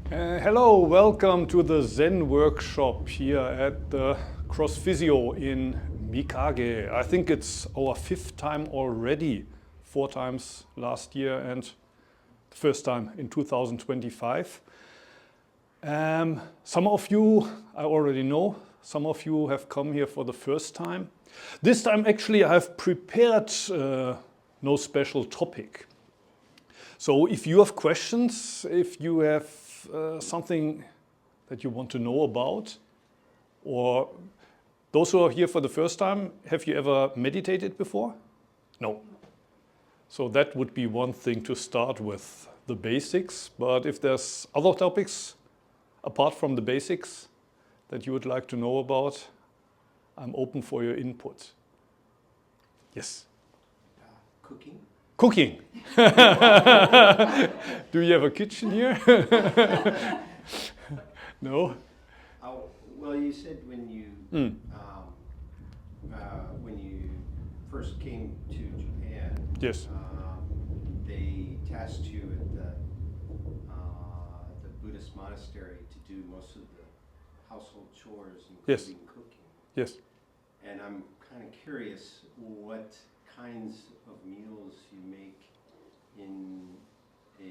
Hello, welcome to the Zen Workshop here at the Crossphysio in Mikage. I think it's our 5th time already, 4 times last year and the first time in 2025. Some of you I already know, some of you have come here for the first time. This time actually I have prepared no special topic. So if you have questions, if you have something that you want to know about, or those who are here for the first time, have you ever meditated before? No. So that would be one thing to start with, the basics. But if there's other topics apart from the basics that you would like to know about, I'm open for your input. Yes? Cooking? Cooking. Do you have a kitchen here? No? Oh, well, you said when you first came to Japan, Yes. they tasked you at the Buddhist monastery to do most of the household chores, Yes. including cooking. Yes. And I'm kind of curious what kinds of meals you make in a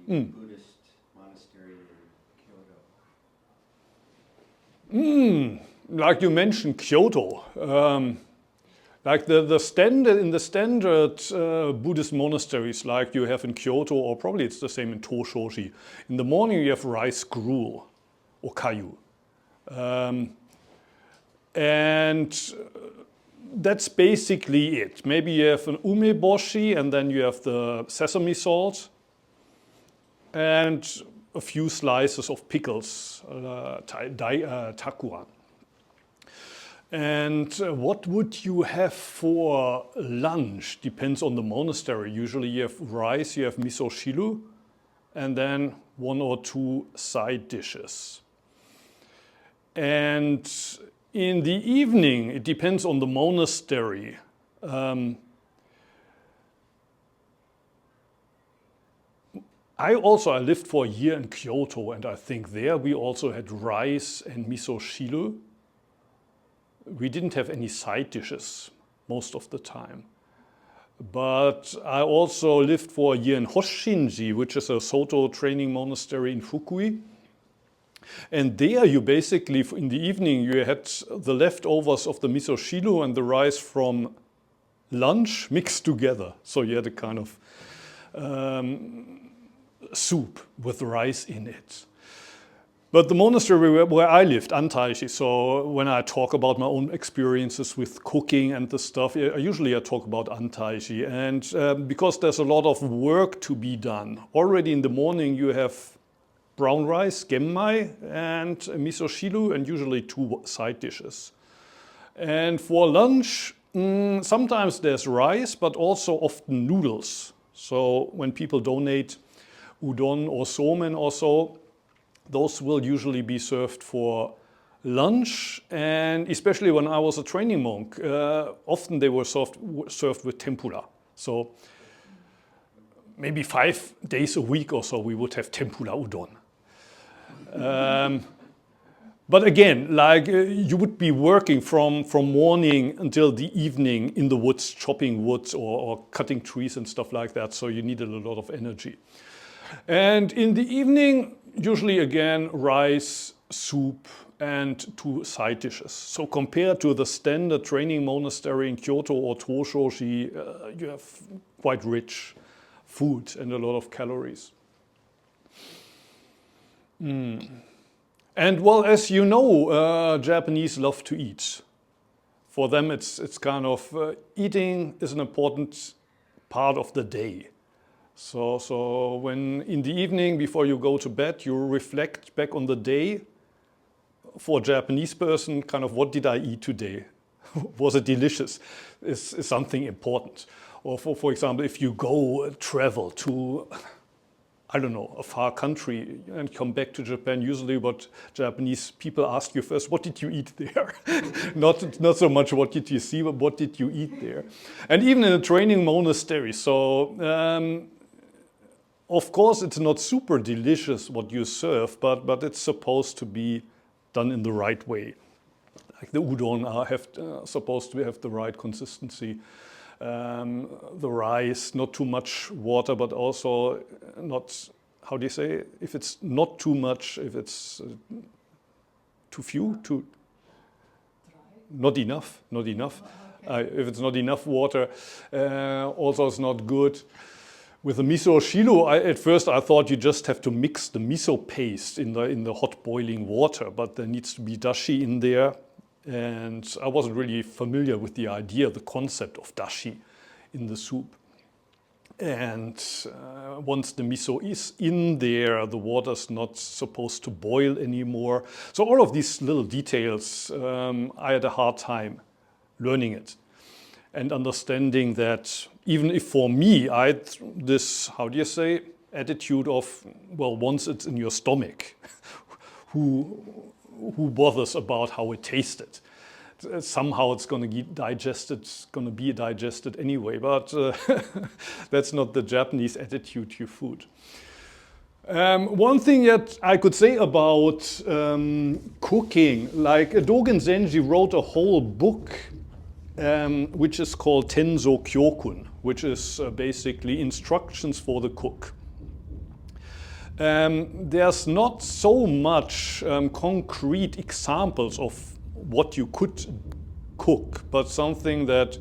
Buddhist monastery in Kyoto. Like you mentioned, Kyoto. Like the standard in the standard Buddhist monasteries, like you have in Kyoto, or probably it's the same in Toshoji. In the morning you have rice gruel, okayu, and that's basically it. Maybe you have an umeboshi, and then you have the sesame salt, and a few slices of pickles, takuan. And what would you have for lunch? Depends on the monastery. Usually you have rice, you have miso shiru, and then 1 or 2 side dishes. And in the evening, it depends on the monastery. I lived for a year in Kyoto, and I think there we also had rice and miso shiru. We didn't have any side dishes most of the time. But I also lived for a year in Hoshinji, which is a Soto training monastery in Fukui. And there you basically, in the evening, you had the leftovers of the miso shiru and the rice from lunch mixed together. So you had a kind of soup with rice in it. But the monastery where I lived, Antaishi, so when I talk about my own experiences with cooking and the stuff, usually I talk about Antaishi. And because there's a lot of work to be done, already in the morning you have brown rice, genmai, and miso shiru, and usually 2 side dishes. And for lunch, sometimes there's rice, but also often noodles. So when people donate udon or somen or so, those will usually be served for lunch. And especially when I was a training monk, often they were served with tempura. So maybe 5 days a week or so we would have tempura udon. But again, like you would be working from morning until the evening in the woods, chopping woods or cutting trees and stuff like that. So you needed a lot of energy. And in the evening, usually again, rice, soup, and 2 side dishes. So compared to the standard training monastery in Kyoto or Toshoji, you have quite rich food and a lot of calories. And well, as you know, Japanese love to eat. For them, it's kind of eating is an important part of the day. So when in the evening before you go to bed, you reflect back on the day. For a Japanese person, kind of what did I eat today? Was it delicious? Is something important. Or for example, if you go travel to, I don't know, a far country and come back to Japan, usually what Japanese people ask you first, what did you eat there? not so much what did you see, but what did you eat there? And even in a training monastery, so of course, it's not super delicious what you serve, but it's supposed to be done in the right way. Like the udon are supposed to have the right consistency. The rice, not too much water, but also not, how do you say, if it's not too much, if it's too few, not enough. If it's not enough water, also it's not good. With the miso shilo, at first I thought you just have to mix the miso paste in the hot boiling water, but there needs to be dashi in there. And I wasn't really familiar with the idea, the concept of dashi in the soup. And once the miso is in there, the water's not supposed to boil anymore. So all of these little details, I had a hard time learning it and understanding that even if for me I had this, how do you say, attitude of, well, once it's in your stomach, who bothers about how it tasted? Somehow it's going to get digested, it's going to be digested anyway, but that's not the Japanese attitude to food. One thing that I could say about cooking, like Dogen Zenji wrote a whole book which is called Tenzo Kyokun, which is basically instructions for the cook. There's not so much concrete examples of what you could cook, but something that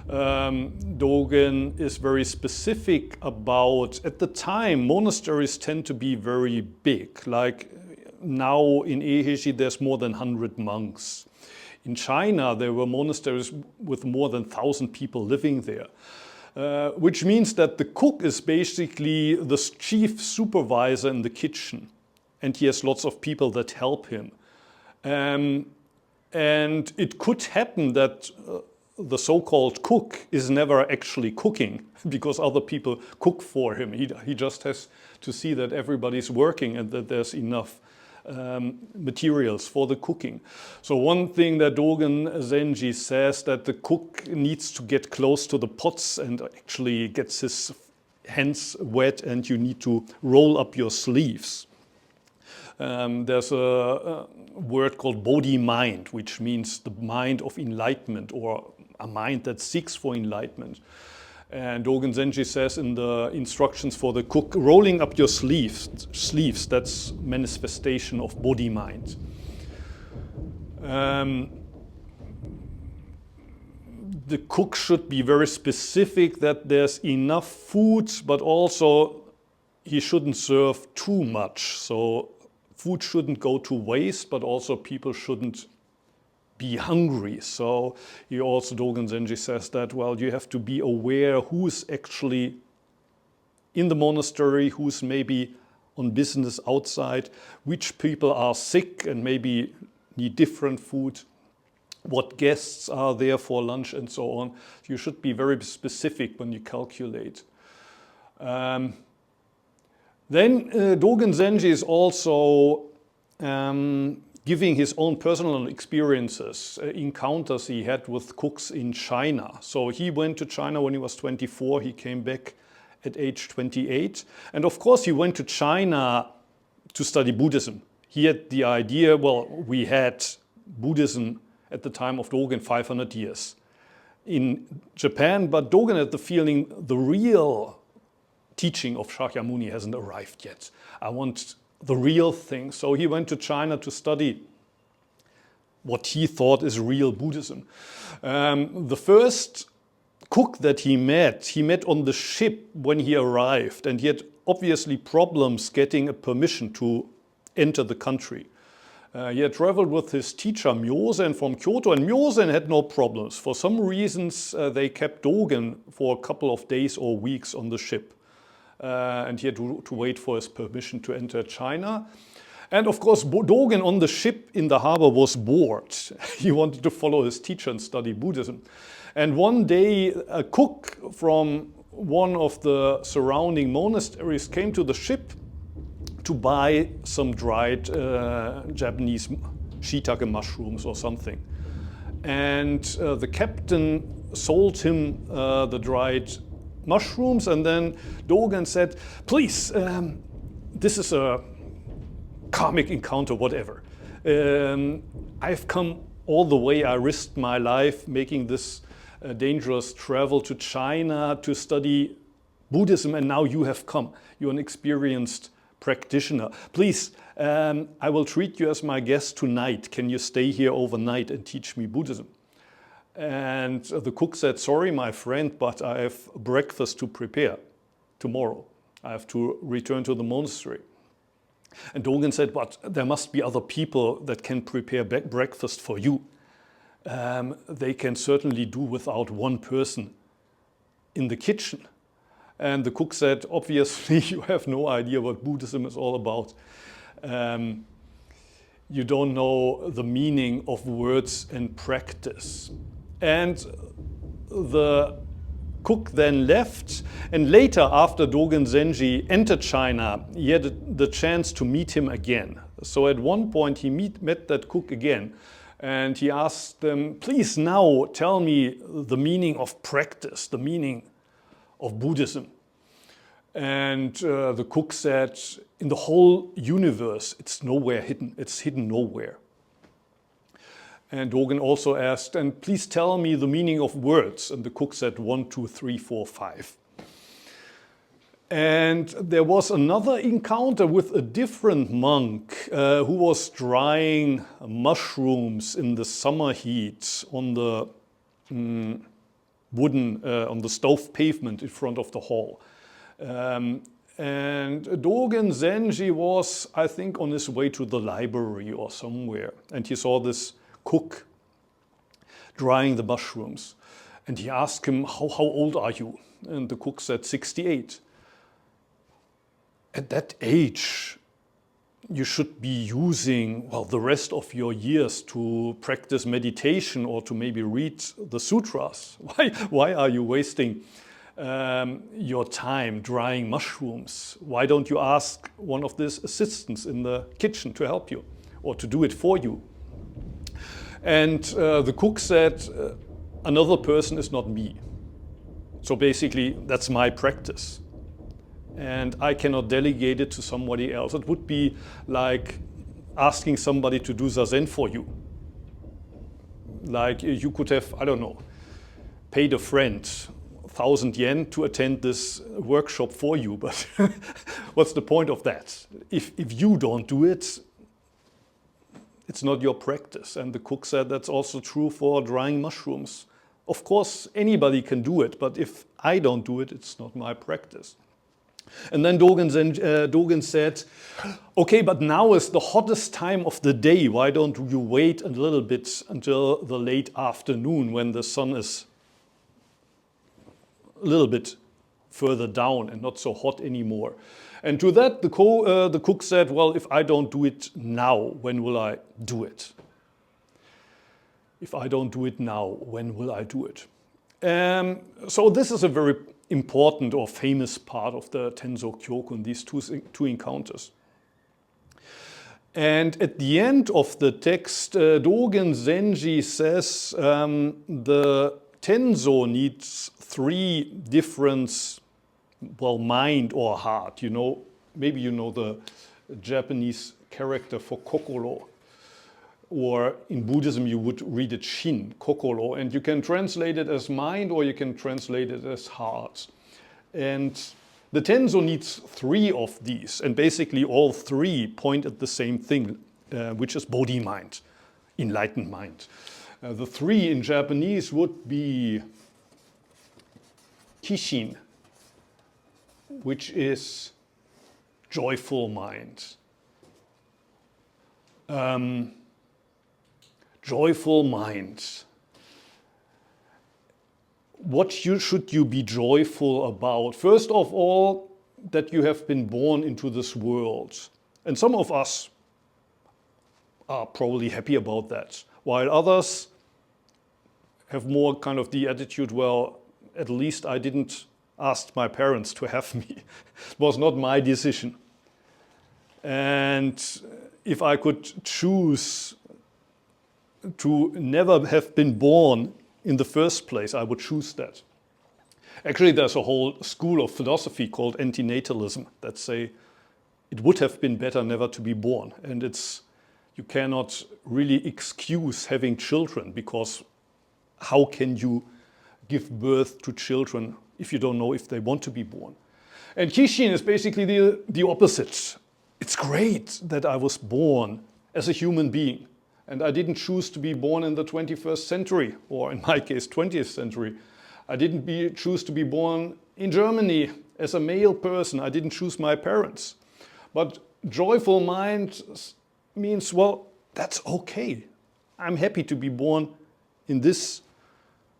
Dogen is very specific about. At the time, monasteries tend to be very big. Like now in Eheji, there's more than 100 monks. In China, there were monasteries with more than 1,000 people living there, which means that the cook is basically the chief supervisor in the kitchen, and he has lots of people that help him. And it could happen that the so-called cook is never actually cooking because other people cook for him. He just has to see that everybody's working and that there's enough materials for the cooking. So one thing that Dogen Zenji says, that the cook needs to get close to the pots and actually gets his hands wet, and you need to roll up your sleeves. There's a word called bodhi-mind, which means the mind of enlightenment, or a mind that seeks for enlightenment. And Dogen Zenji says in the instructions for the cook, rolling up your sleeves, that's manifestation of bodhi-mind. The cook should be very specific that there's enough food, but also he shouldn't serve too much. So food shouldn't go to waste, but also people shouldn't be hungry. So he also, Dogen Zenji says that, well, you have to be aware who's actually in the monastery, who's maybe on business outside, which people are sick and maybe need different food, what guests are there for lunch and so on. You should be very specific when you calculate. Then Dogen Zenji is also giving his own personal experiences, encounters he had with cooks in China. So he went to China when he was 24, he came back at age 28. And of course he went to China to study Buddhism. He had the idea, well, we had Buddhism at the time of Dogen 500 years in Japan, but Dogen had the feeling the real teaching of Shakyamuni hasn't arrived yet. I want the real thing. So he went to China to study what he thought is real Buddhism. The first cook that he met on the ship when he arrived, and he had obviously problems getting a permission to enter the country. He had traveled with his teacher Myozen from Kyoto, and Myozen had no problems. For some reasons, they kept Dogen for a couple of days or weeks on the ship. And he had to wait for his permission to enter China. And of course, Dogen on the ship in the harbor was bored. He wanted to follow his teacher and study Buddhism. And one day, a cook from one of the surrounding monasteries came to the ship to buy some dried Japanese shiitake mushrooms or something. And the captain sold him the dried mushrooms, and then Dogen said, please, this is a karmic encounter, whatever. I've come all the way, I risked my life making this dangerous travel to China to study Buddhism, and now you have come. You're an experienced practitioner. Please, I will treat you as my guest tonight. Can you stay here overnight and teach me Buddhism? And the cook said, sorry, my friend, but I have breakfast to prepare tomorrow. I have to return to the monastery. And Dogen said, but there must be other people that can prepare breakfast for you. They can certainly do without one person in the kitchen. And the cook said, obviously, you have no idea what Buddhism is all about. You don't know the meaning of words and practice. And the cook then left, and later, after Dogen Zenji entered China, he had the chance to meet him again. So at one point he met that cook again, and he asked them, please now tell me the meaning of practice, the meaning of Buddhism. And the cook said, in the whole universe, it's nowhere hidden, it's hidden nowhere. And Dogen also asked, and please tell me the meaning of words. And the cook said 1, 2, 3, 4, 5. And there was another encounter with a different monk who was drying mushrooms in the summer heat on the on the stove pavement in front of the hall. And Dogen Zenji was, I think, on his way to the library or somewhere. And he saw this cook drying the mushrooms. And he asked him, how old are you? And the cook said, 68. At that age, you should be using, well, the rest of your years to practice meditation or to maybe read the sutras. Why are you wasting your time drying mushrooms? Why don't you ask one of these assistants in the kitchen to help you or to do it for you? And the cook said, another person is not me. So basically, that's my practice. And I cannot delegate it to somebody else. It would be like asking somebody to do Zazen for you. Like you could have, I don't know, paid a friend 1,000 yen to attend this workshop for you. But what's the point of that? If you don't do it, it's not your practice. And the cook said that's also true for drying mushrooms. Of course, anybody can do it, but if I don't do it, it's not my practice. And then Dogen said, okay, but now is the hottest time of the day. Why don't you wait a little bit until the late afternoon when the sun is a little bit further down and not so hot anymore? And to that, the cook said, well, if I don't do it now, when will I do it? If I don't do it now, when will I do it? So this is a very important or famous part of the Tenzo Kyokun, these two encounters. And at the end of the text, Dogen Zenji says the Tenzo needs 3 different, well, mind or heart. You know, maybe you know the Japanese character for kokoro, or in Buddhism you would read it shin, kokoro, and you can translate it as mind or you can translate it as heart. And the Tenzo needs 3 of these, and basically all 3 point at the same thing, which is Bodhi mind, enlightened mind. The 3 in Japanese would be Kishin, which is joyful mind. Joyful mind. What should you be joyful about? First of all, that you have been born into this world. And some of us are probably happy about that, while others have more kind of the attitude, well, at least I didn't ask my parents to have me. It was not my decision. And if I could choose to never have been born in the first place, I would choose that. Actually, there's a whole school of philosophy called antinatalism that say it would have been better never to be born. And you cannot really excuse having children, because how can you give birth to children if you don't know if they want to be born? And Kishin is basically the opposite. It's great that I was born as a human being, and I didn't choose to be born in the 21st century, or in my case, 20th century. I didn't choose to be born in Germany as a male person. I didn't choose my parents. But joyful mind means, well, that's okay. I'm happy to be born in this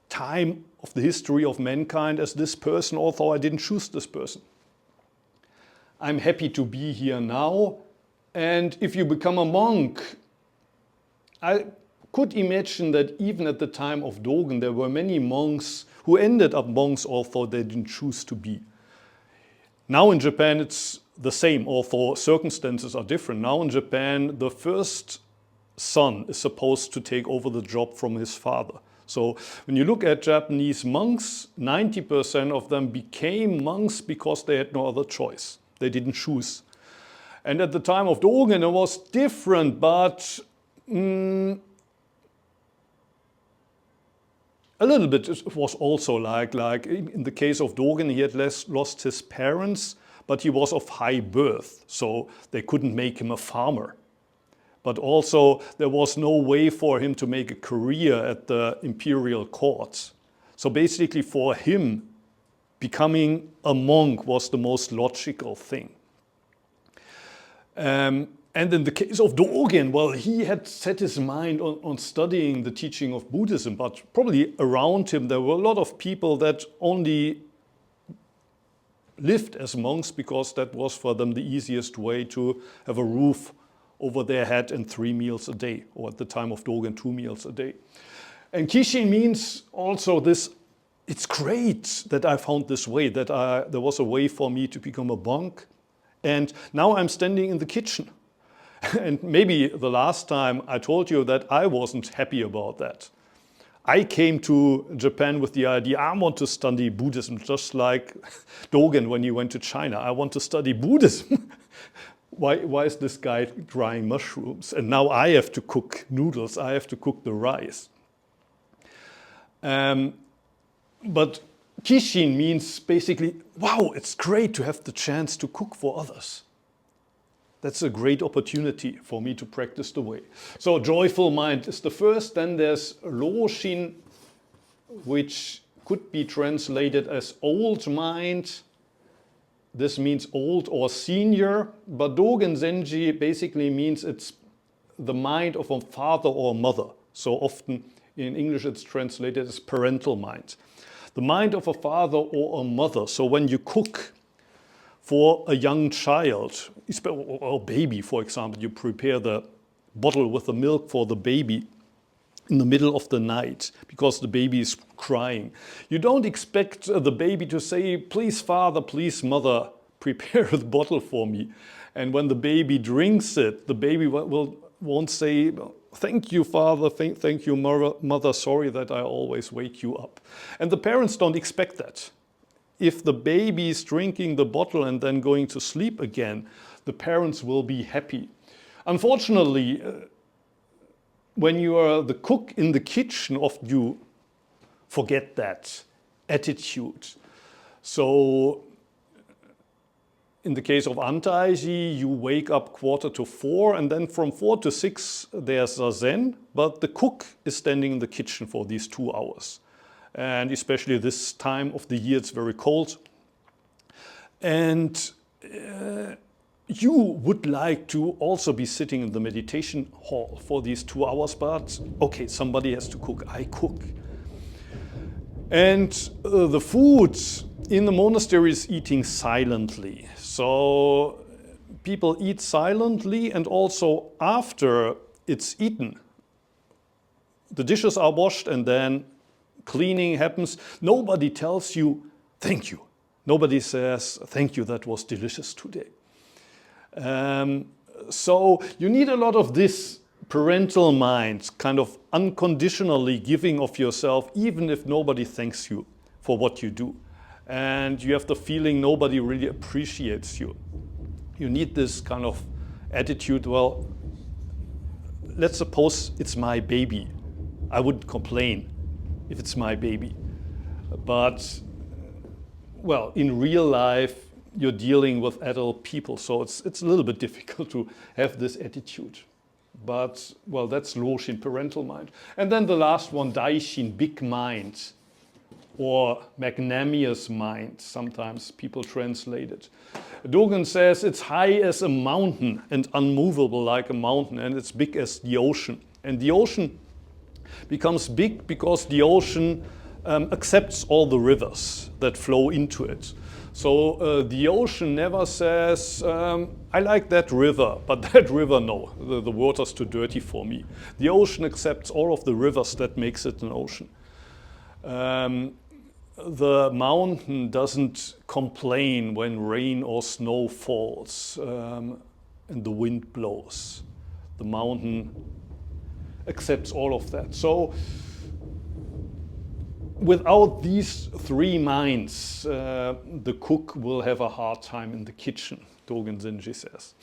time of the history of mankind as this person, although I didn't choose this person. I'm happy to be here now. And if you become a monk, I could imagine that even at the time of Dogen, there were many monks who ended up monks although they didn't choose to be. Now in Japan, it's the same, although circumstances are different. Now in Japan, the first son is supposed to take over the job from his father. So when you look at Japanese monks, 90% of them became monks because they had no other choice. They didn't choose. And at the time of Dogen, it was different, but a little bit it was also like in the case of Dogen, he had lost his parents, but he was of high birth, so they couldn't make him a farmer. But also there was no way for him to make a career at the imperial courts. So basically for him, becoming a monk was the most logical thing. And in the case of Dogen, well, he had set his mind on studying the teaching of Buddhism, but probably around him there were a lot of people that only lived as monks because that was for them the easiest way to have a roof over their head and 3 meals a day, or at the time of Dogen, 2 meals a day. And Kishin means also this, it's great that I found this way, that there was a way for me to become a monk. And now I'm standing in the kitchen. And maybe the last time I told you that I wasn't happy about that. I came to Japan with the idea, I want to study Buddhism, just like Dogen when he went to China. I want to study Buddhism. Why is this guy drying mushrooms? And now I have to cook noodles, I have to cook the rice. But Kishin means basically, wow, it's great to have the chance to cook for others. That's a great opportunity for me to practice the way. So joyful mind is the first. Then there's Roshin, which could be translated as old mind. This means old or senior, but Dogen Zenji basically means it's the mind of a father or a mother. So often in English it's translated as parental mind. The mind of a father or a mother. So when you cook for a young child, or a baby, for example, you prepare the bottle with the milk for the baby in the middle of the night because the baby is crying. You don't expect the baby to say, please father, please mother, prepare the bottle for me. And when the baby drinks it, the baby won't say, thank you father, thank you mother, sorry that I always wake you up. And the parents don't expect that. If the baby is drinking the bottle and then going to sleep again, the parents will be happy. Unfortunately, when you are the cook in the kitchen, often you forget that attitude. So in the case of Antaiji, you wake up 3:45 and then from 4 to 6 there's Zazen, but the cook is standing in the kitchen for these 2 hours. And especially this time of the year, it's very cold. And you would like to also be sitting in the meditation hall for these 2 hours, but okay, somebody has to cook, I cook. And the food in the monastery is eating silently. So people eat silently, and also after it's eaten, the dishes are washed and then cleaning happens. Nobody tells you, thank you. Nobody says, thank you, that was delicious today. So you need a lot of this parental mind, kind of unconditionally giving of yourself, even if nobody thanks you for what you do. and you have the feeling nobody really appreciates you. You need this kind of attitude, well, let's suppose it's my baby. I wouldn't complain if it's my baby. But, well, in real life, you're dealing with adult people, so it's a little bit difficult to have this attitude. But, well, that's Loshin, parental mind. And then the last one, Daishin, big mind, or magnanimous mind, sometimes people translate it. Dogen says it's high as a mountain and unmovable like a mountain, and it's big as the ocean. And the ocean becomes big because the ocean accepts all the rivers that flow into it. So the ocean never says, I like that river, but that river, no, the water's too dirty for me. The ocean accepts all of the rivers that makes it an ocean. The mountain doesn't complain when rain or snow falls and the wind blows. The mountain accepts all of that. So without these three minds, the cook will have a hard time in the kitchen, Dogen Zenji says.